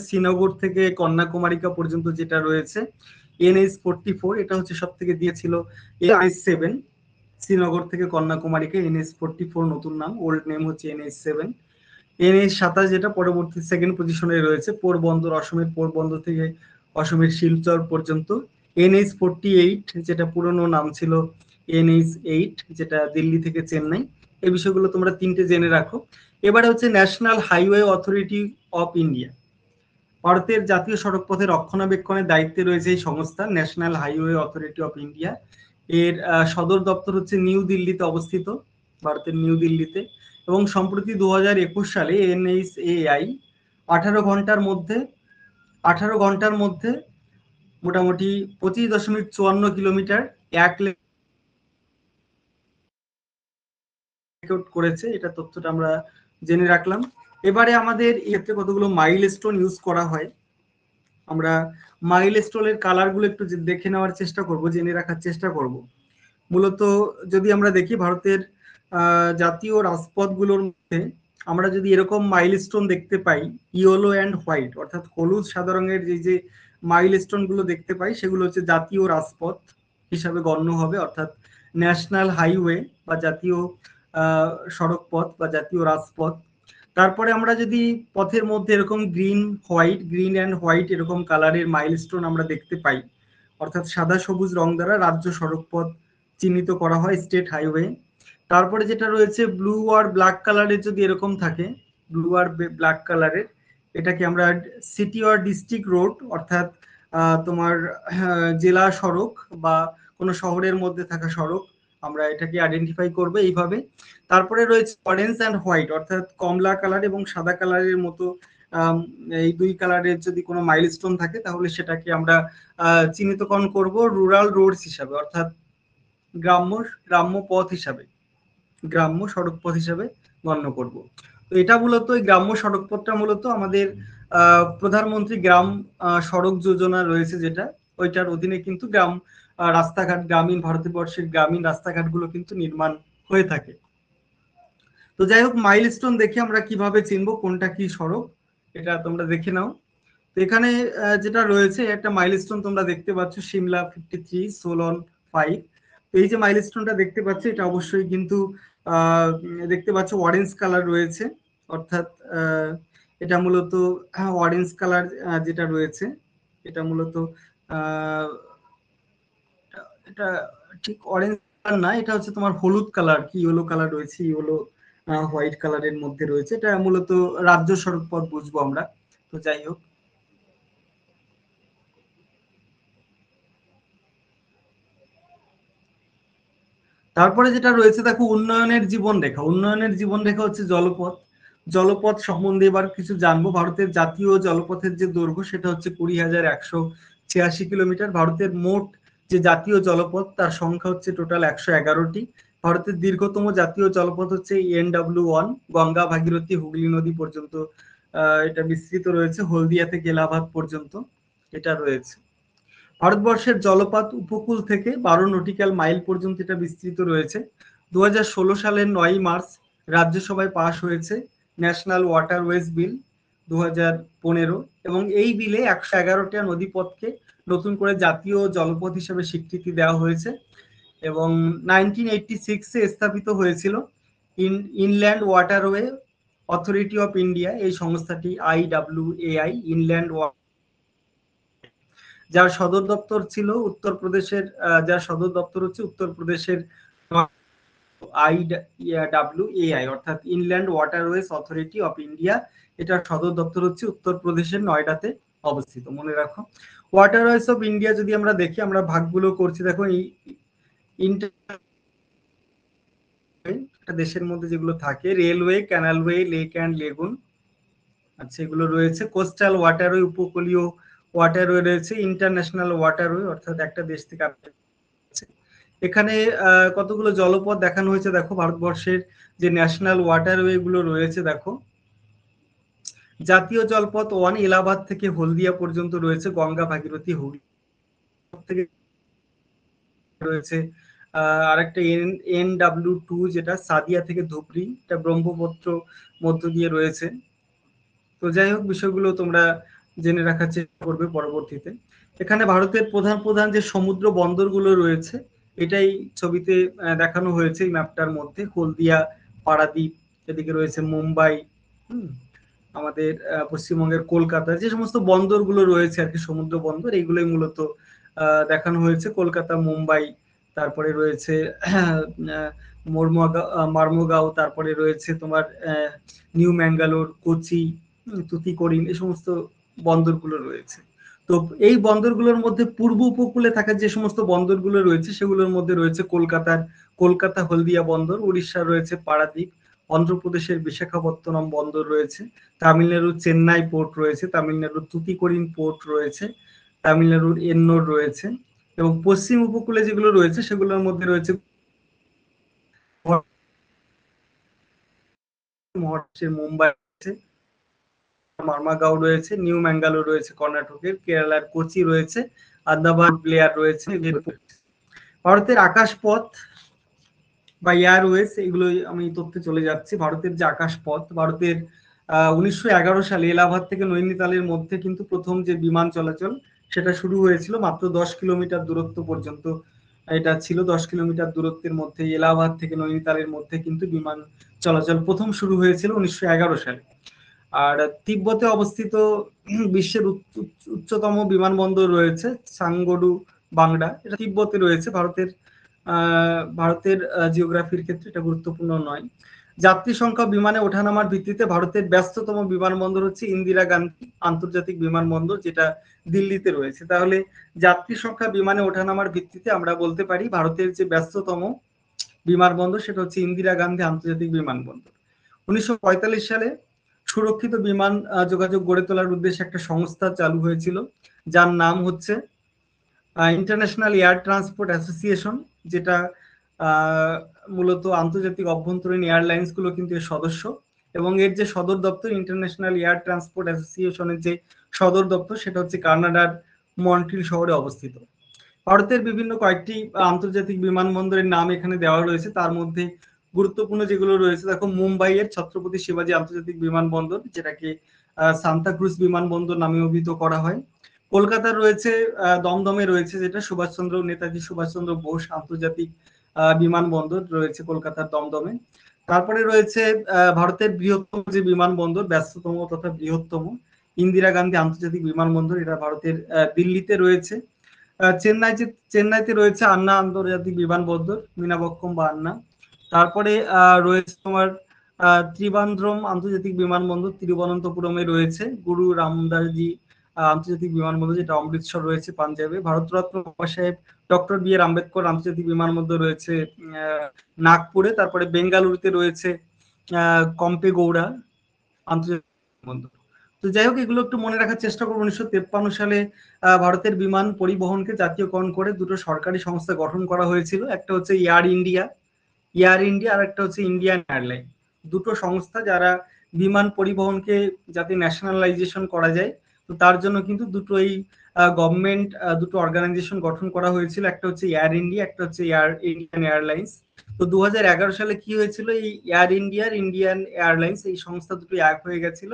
শ্রীনগর থেকে কন্যাকুমারিকা পর্যন্ত যেটা রয়েছে NH44, এটা হচ্ছে সব থেকে দিয়েছিল NH7। শ্রীনগর থেকে কন্যাকুমারিকা NH44 নতুন নাম, ওল্ড নেম হচ্ছে NH7। NH27 যেটা পরবর্তী সেকেন্ড পজিশনে রয়েছে পোরবন্দর, অসমের পোরবন্দর থেকে অসমের শিলচর পর্যন্ত। NH48 যেটা পুরনো নাম ছিল NH8, যেটা দিল্লি থেকে চেন্নাই। এই বিষয়গুলো তোমরা তিনটে জেনে রাখো। এবারে হচ্ছে national highway authority of India, ভারতের জাতীয় সড়কপথে রক্ষণাবেক্ষণের দায়িত্বে রয়েছে এই সংস্থা national highway authority of India. এর সদর দপ্তর হচ্ছে নিউ দিল্লিতে অবস্থিত, ভারতের নিউ দিল্লিতে। এবং সম্প্রতি 2021 সালে NHAI 18 ঘন্টার মধ্যে মোটামুটি 25.54 কিলোমিটার এক রেকর্ড করেছে, এটা তথ্যটা আমরা জেনে রাখলাম। এবারে আমাদের এক্ষেত্রে কতগুলো মাইলস্টোন ইউজ করা হয়, আমরা মাইলস্টোনের কালারগুলো একটু দেখে নেওয়ার চেষ্টা করব, জেনে রাখার চেষ্টা করব। মূলত যদি আমরা দেখি ভারতের জাতীয় রাজপথগুলোর মধ্যে আমরা যদি এরকম মাইলস্টোন দেখতে পাই, ইয়েলো অ্যান্ড হোয়াইট, অর্থাৎ হলুদ সাদা রঙের যে মাইলস্টোন গুলো দেখতে পাই, সেগুলো হচ্ছে জাতীয় রাজপথ হিসাবে গণ্য হবে, অর্থাৎ ন্যাশনাল হাইওয়ে বা জাতীয় সড়ক পথ বা জাতীয় রাজপথ। তারপরে আমরা যদি পথের মধ্যে এরকম গ্রিন অ্যান্ড হোয়াইট এরকম কালারের মাইলস্টোন আমরা দেখতে পাই, অর্থাৎ সাদা সবুজ রং দ্বারা রাজ্য সড়ক পথ চিহ্নিত করা হয়, স্টেট হাইওয়ে। তারপরে যেটা রয়েছে ব্লু আর ব্ল্যাক কালারের, যদি এরকম থাকে ব্লু আর ব্ল্যাক কালারের, এটাকে আমরা সিটি আর ডিস্ট্রিক্ট রোড, অর্থাৎ তোমার জেলা সড়ক বা কোনো শহরের মধ্যে থাকা সড়ক, আমরা এটাকে আইডেন্টিফাই করবো এইভাবে। তারপরে রয়েছে অরেঞ্জ অ্যান্ড হোয়াইট, অর্থাৎ কমলা কালার এবং সাদা কালারের মতো এই দুই কালারের যদি কোনো মাইলস্টোন থাকে, তাহলে সেটাকে আমরা চিহ্নিতকরণ করব রুরাল রোডস হিসাবে, অর্থাৎ গ্রাম্য পথ হিসাবে, গ্রাম্য সড়ক পথ হিসাবে গণ্য করব। তো এটা মূলত এই গ্রাম্য সড়ক পথটা মূলত আমাদের প্রধানমন্ত্রী গ্রাম সড়ক যোজনা রয়েছে যেটা, ওইটার অধীনে কিন্তু রাস্তাঘাট, ভারতবর্ষের গ্রামীণ রাস্তাঘাটগুলো কিন্তু নির্মাণ হয়ে থাকে। তো যাই হোক, মাইলস্টোন দেখে আমরা কিভাবে চিনবো কোনটা কি সড়ক, এটা তোমরা দেখে নাও। তো এখানে যেটা রয়েছে একটা মাইলস্টোন তোমরা দেখতে পাচ্ছ, সিমলা 53 সোলন 5। এই যে মাইলস্টোনটা দেখতে পাচ্ছ, এটা অবশ্যই কিন্তু দেখতে পাচ্ছ অরেঞ্জ কালার রয়েছে, অর্থাৎ এটা মূলত অরেঞ্জ কালার যেটা রয়েছে, এটা মূলত এটা ঠিক অরেঞ্জ কালার না, এটা হচ্ছে তোমার হলুদ কালার, কি ইয়েলো কালার রয়েছে, ইয়েলো হোয়াইট কালারের মধ্যে রয়েছে, এটা মূলত রাজ্য সড়ক পথ বুঝবো আমরা। তো যাই হোক, তারপরে যেটা রয়েছে দেখো উন্নয়নের জীবনরেখা। উন্নয়নের জীবনরেখা হচ্ছে জলপথ। জলপথ সম্বন্ধে এবার কিছু জানবো। ভারতের জাতীয় জলপথের যে দৈর্ঘ্য সেটা হচ্ছে 20,186 কিলোমিটার। ভারতের মোট যে জাতীয় জলপথ তার সংখ্যা হচ্ছে টোটাল 111টি। ভারতের দীর্ঘতম জাতীয় জলপথ হচ্ছে NW1, গঙ্গা ভাগীরথী হুগলি নদী পর্যন্ত এটা বিস্তৃত রয়েছে, হলদিয়া থেকে এলাহাবাদ পর্যন্ত এটা রয়েছে। ভারতবর্ষের জলপাত উপকূল থেকে 12 নটিক্যাল মাইল পর্যন্ত এটা বিস্তৃত রয়েছে। 2016 সালের 9 মার্চ রাজ্যসভায় পাশ হয়েছে ন্যাশনাল ওয়াটারওয়েজ বিল 2015, এবং এই বিলে 111টা নদীপথকে নতুন করে জাতীয় জলপথ হিসেবে স্বীকৃতি দেওয়া হয়েছে। এবং 1986-এ স্থাপিত হয়েছিল inland waterway authority of India, এই সংস্থাটি IWAI, ইনল্যান্ড, যার সদর দপ্তর ছিল উত্তরপ্রদেশের, যার সদর দপ্তর হচ্ছে উত্তরপ্রদেশের IWAI অর্থাৎ inland waterways authority of India. এটার সদর দপ্তর হচ্ছে উত্তরপ্রদেশের নয়ডাতে অবস্থিত, মনে রাখো। ওয়াটারওয়েজ অফ ইন্ডিয়া যদি আমরা দেখি, আমরা ভাগগুলো করছি দেখো। এই দেশের মধ্যে যেগুলো থাকে, রেলওয়ে, ক্যানালওয়ে, লেক অ্যান্ড লেগুন, আচ্ছা এগুলো রয়েছে। কোস্টাল ওয়াটারওয়ে, উপকূলীয় ওয়াটারওয়ে রয়েছে। ইন্টারন্যাশনাল ওয়াটারওয়ে অর্থাৎ একটা দেশ থেকে এখানে কতগুলো জলপথ দেখানো হয়েছে দেখো। ভারতবর্ষের যে ন্যাশনাল ওয়াটারওয়ে গুলো রয়েছে দেখো, জাতীয় জলপথ 1 এলাহাবাদ থেকে হলদিয়া পর্যন্ত রয়েছে, গঙ্গা ভাগীরথী হুগলি থেকে রয়েছে। আরেকটা NW2 যেটা সাদিয়া থেকে ধুবড়ি, এটা ব্রহ্মপুত্র মধ্য দিয়ে রয়েছে। তো যাই হোক, বিষয়গুলো তোমরা জেনে রাখার চেষ্টা করবে পরবর্তীতে। এখানে ভারতের প্রধান প্রধান যে সমুদ্র বন্দরগুলো রয়েছে এটাই ছবিতে দেখানো হয়েছে এই ম্যাপটার মধ্যে। হলদিয়া, পারাদ্বীপ, এদিকে রয়েছে মুম্বাই, আমাদের পশ্চিমবঙ্গের কলকাতা, যে সমস্ত বন্দরগুলো রয়েছে আর কি, সমুদ্র বন্দর, এইগুলোই মূলত দেখানো হয়েছে। কলকাতা, মুম্বাই, তারপরে রয়েছে মার্মোগাঁও, তারপরে রয়েছে তোমার নিউ ম্যাঙ্গালোর, কোচি, তুতিকোরিন, এই সমস্ত বন্দরগুলো রয়েছে। তো এই বন্দরগুলোর মধ্যে পূর্ব উপকূলে থাকা যে সমস্ত বন্দরগুলো রয়েছে সেগুলোর মধ্যে রয়েছে কলকাতা হলদিয়া বন্দর, উড়িষ্যার রয়েছে পারাদ্বীপ, অন্ধ্রপ্রদেশের বিশাখাপত্তনম বন্দর রয়েছে, তামিলনাড়ুর চেন্নাই পোর্ট রয়েছে, তামিলনাড়ুর তুতিকোরিন পোর্ট রয়েছে, তামিলনাড়ুর এন্নোর রয়েছে, এবং পশ্চিম উপকূলে যেগুলো রয়েছে সেগুলোর মধ্যে রয়েছে মহারাষ্ট্রের মুম্বাই রয়েছে, মার্মাগাঁও রয়েছে, নিউ ম্যাঙ্গালোর রয়েছে কর্ণাটকের, কেরালার কোচি রয়েছে, আন্দামান ব্লেয়ার রয়েছে। ভারতের আকাশপথ বা এয়ারওয়েজ, এগুলো আমি তথ্যে চলে যাচ্ছি। ভারতের যে আকাশপথ, ভারতের 1911 সালে এলাহাবাদ থেকে নৈনিতালের মধ্যে কিন্তু প্রথম যে বিমান চলাচল সেটা শুরু হয়েছিল মাত্র 10 কিলোমিটার দূরত্ব পর্যন্ত। এটা ছিল 10 কিলোমিটার দূরত্বের মধ্যে, এলাহাবাদ থেকে নৈনিতালের মধ্যে কিন্তু বিমান চলাচল প্রথম শুরু হয়েছিল 1911 সালে। আর তিব্বতে অবস্থিত বিশ্বের উচ্চতম বিমানবন্দর রয়েছে সাংগডু বাংলা, এটা তিব্বতে রয়েছে। ভারতের জিওগ্রাফির ক্ষেত্রে এটা গুরুত্বপূর্ণ নয়। যাত্রী সংখ্যা, বিমানে ওঠানামার ভিত্তিতে ভারতের ব্যস্ততম বিমানবন্দর হচ্ছে ইন্দিরা গান্ধী আন্তর্জাতিক বিমানবন্দর, যেটা দিল্লিতে রয়েছে। তাহলে যাত্রী সংখ্যা, বিমানে ওঠানামার ভিত্তিতে আমরা বলতে পারি ভারতের যে ব্যস্ততম বিমানবন্দর সেটা হচ্ছে ইন্দিরা গান্ধী আন্তর্জাতিক বিমানবন্দর। 1945 সালে সুরক্ষিত বিমান যোগাযোগ গড়ে তোলার উদ্দেশ্যে একটা সংস্থা চালু হয়েছিল যার নাম হচ্ছে ইন্টারন্যাশনাল এয়ার ট্রান্সপোর্ট অ্যাসোসিয়েশন, যেটা মূলত আন্তর্জাতিক অভ্যন্তরীণ এয়ারলাইন্স গুলো কিন্তু এর সদস্য, এবং এর যে সদর দপ্তর ইন্টারন্যাশনাল এয়ার ট্রান্সপোর্ট অ্যাসোসিয়েশনের যে সদর দপ্তর সেটা হচ্ছে কানাডার মন্ট্রিল শহরে অবস্থিত। ভারতের বিভিন্ন কয়েকটি আন্তর্জাতিক বিমানবন্দরের নাম এখানে দেওয়া রয়েছে, তার মধ্যে গুরুত্বপূর্ণ যেগুলো রয়েছে দেখো, মুম্বাইয়ের ছত্রপতি শিবাজী আন্তর্জাতিক বিমানবন্দর, যেটাকে সান্তাক্রুজ বিমানবন্দর নামে অভিহিত করা হয়। কলকাতার রয়েছে দমদমে রয়েছে যেটা নেতাজি সুভাষচন্দ্র বোস আন্তর্জাতিক বিমানবন্দর রয়েছে কলকাতার দমদমে। তারপরে রয়েছে ভারতের বৃহত্তম যে বিমানবন্দর, ব্যস্ততম তথা বৃহত্তম, ইন্দিরা গান্ধী আন্তর্জাতিক বিমানবন্দর, এটা ভারতের দিল্লিতে রয়েছে। চেন্নাইতে রয়েছে আন্না আন্তর্জাতিক বিমানবন্দর, মিনাবক্কম বা আন্না। তারপরে রয়েছে তোমার ত্রিবান্দ্রম আন্তর্জাতিক বিমানবন্দর, তিরুবনন্তপুরমে রয়েছে। গুরু রামদাসজি আন্তর্জাতিক বিমানবন্দর, যেটা অমৃতসর রয়েছে পাঞ্জাবে। ভারতরত্ন বাবা সাহেব ডক্টর বি আর আম্বেদকর আন্তর্জাতিক বিমানবন্দর রয়েছে নাগপুরে, তারপরে বেঙ্গালুরুতে রয়েছে কম্পেগৌড়া আন্তর্জাতিক বিমানবন্দর। তো যাই হোক, এগুলো একটু মনে রাখার চেষ্টা করবো। 1953 সালে ভারতের বিমান পরিবহনকে জাতীয়করণ করে দুটো সরকারি সংস্থা গঠন করা হয়েছিল। একটা হচ্ছে এয়ার ইন্ডিয়া, আর একটা হচ্ছে ইন্ডিয়ান এয়ারলাইন। দুটো সংস্থা যারা বিমান পরিবহনকে যাতে ন্যাশনালাইজেশন করা যায়, তো তার জন্য কিন্তু দুটোই গভর্নমেন্ট দুটো অর্গানাইজেশন গঠন করা হয়েছিল। একটা হচ্ছে এয়ার ইন্ডিয়া, একটা হচ্ছে ইন্ডিয়ান এয়ারলাইন্স। তো 2011 সালে কি হয়েছিল, এই এয়ার ইন্ডিয়ার ইন্ডিয়ান এয়ারলাইন্স এই সংস্থা দুটো এক হয়ে গেছিল,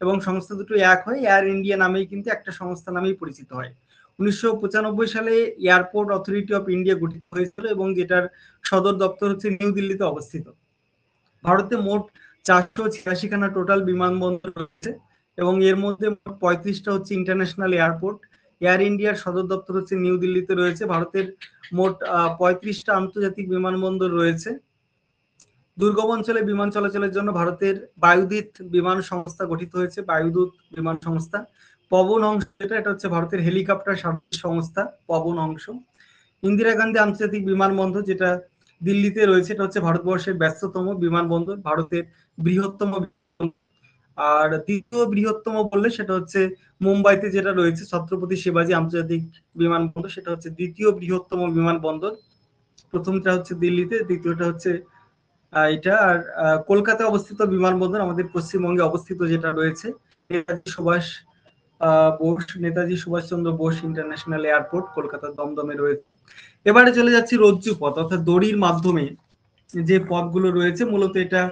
এবং সংস্থা দুটো এক হয়ে এয়ার ইন্ডিয়া নামেই কিন্তু একটা সংস্থা নামেই পরিচিত হয়। 1995 সালে এয়ারপোর্ট অথরিটি অফ ইন্ডিয়া গঠিত হয়েছিল, এবং যেটার সদর দপ্তর হচ্ছে নিউ দিল্লিতে অবস্থিত। ভারতে মোট 486 খানা টোটাল বিমানবন্দর রয়েছে, এবং এর মধ্যে 35টা হচ্ছে ইন্টারন্যাশনাল এয়ারপোর্ট। এয়ার ইন্ডিয়ার সদর দপ্তর হচ্ছে নিউ দিল্লিতে রয়েছে। ভারতের মোট 35টা আন্তর্জাতিক বিমানবন্দর রয়েছে। দুর্গম অঞ্চলে বিমান চলাচলের জন্য ভারতের বায়ুদূত বিমান সংস্থা গঠিত হয়েছে, বায়ুদূত বিমান সংস্থা। পবন অংশ এটা হচ্ছে ভারতের হেলিকপ্টার সার্ভিস সংস্থা, পবন অংশ। ইন্দিরা গান্ধী আন্তর্জাতিক বিমানবন্দর যেটা দিল্লিতে রয়েছে, এটা হচ্ছে ভারতবর্ষের ব্যস্ততম বিমানবন্দর, ভারতের বৃহত্তম। আর দ্বিতীয় বৃহত্তম বললে সেটা হচ্ছে মুম্বাইতে যেটা রয়েছে ছত্রপতি শিবাজী আন্তর্জাতিক বিমানবন্দর, সেটা হচ্ছে দ্বিতীয় বৃহত্তম বিমানবন্দর। প্রথমটা হচ্ছে দিল্লিতে, দ্বিতীয়টা হচ্ছে এটা। আর কলকাতায় অবস্থিত বিমানবন্দর আমাদের পশ্চিমবঙ্গে অবস্থিত যেটা রয়েছে নেতাজি সুভাষচন্দ্র বোস ইন্টারন্যাশনাল এয়ারপোর্ট কলকাতার দমদমে রয়েছে। এবারে চলে যাচ্ছি রজ্জু পথ, অর্থাৎ দড়ির মাধ্যমে যে পথগুলো রয়েছে। মূলত এটা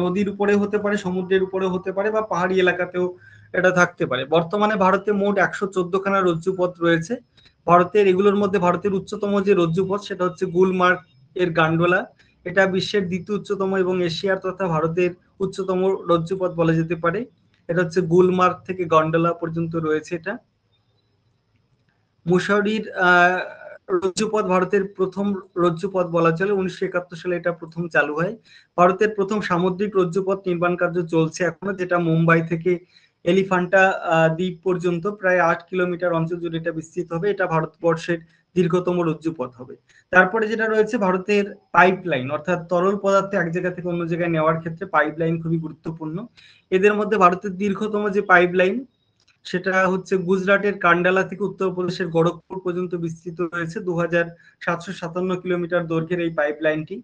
নদীর উপরে হতে পারে, সমুদ্রের উপরে হতে পারে, বা পাহাড়ি এলাকাতেও এটা থাকতে পারে। বর্তমানে ভারতে মোট 114 খানা রজ্জুপথ রয়েছে। ভারতের এগুলোর মধ্যে ভারতের উচ্চতম যে রজ্জুপথ সেটা হচ্ছে গুলমার্গ এর গান্ডোলা। এটা বিশ্বের দ্বিতীয় উচ্চতম এবং এশিয়ার তথা ভারতের উচ্চতম রজ্জুপথ বলা যেতে পারে। এটা হচ্ছে গুলমার্গ থেকে গন্ডোলা পর্যন্ত রয়েছে। এটা মুসৌরির রজ্জুপথ ভারতের প্রথম রজ্জুপথ বলা চলে। 1971 সালে এটা প্রথম চালু হয়। ভারতের প্রথম সামুদ্রিক রজ্জুপথ নির্মাণ কার্য চলছে এখনো, যেটা মুম্বাই থেকে এলিফ্যান্টা দ্বীপ পর্যন্ত প্রায় 8 কিলোমিটার অঞ্চল জুড়ে এটা বিস্তৃত হবে। এটা ভারতবর্ষের দীর্ঘতম রজ্জুপথ হবে। তারপরে যেটা রয়েছে ভারতের পাইপলাইন, অর্থাৎ তরল পদার্থ এক জায়গা থেকে অন্য জায়গায় নেওয়ার ক্ষেত্রে পাইপলাইন খুবই গুরুত্বপূর্ণ। এদের মধ্যে ভারতের দীর্ঘতম যে পাইপলাইন সেটা হচ্ছে গুজরাটের কান্ডালা থেকে উত্তরপ্রদেশের গোরখপুর পর্যন্ত বিস্তৃত রয়েছে। 2757 কিলোমিটার দৈর্ঘ্যের এই পাইপলাইনটি।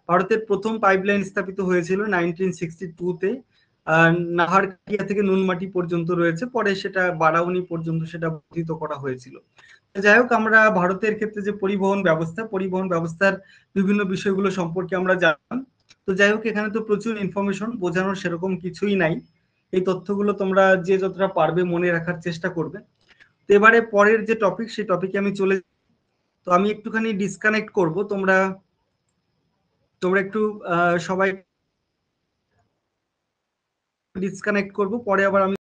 ভারতের প্রথম পাইপলাইন স্থাপিত হয়েছিল 1962-তে নাহারকাটিয়া থেকে নুনমাটি পর্যন্ত রয়েছে, পরে সেটা বারাউনি পর্যন্ত সেটা বর্ধিত করা হয়েছিল। যাই হোক, আমরা ভারতের ক্ষেত্রে যে পরিবহন ব্যবস্থার বিভিন্ন বিষয়গুলো সম্পর্কে আমরা জানলাম। তো যাই হোক, এখানে তো প্রচুর ইনফরমেশন, বোঝানোর সেরকম কিছুই নাই। এই তথ্যগুলো তোমরা যে যতটা পারবে মনে রাখার চেষ্টা করবে। তো এবারে পরের যে টপিক, সেই টপিকে আমি চলে। তো আমি একটুখানি ডিসকানেক্ট করব, তোমরা একটু সবাই ডিসকানেক্ট করব, পরে আবার আমি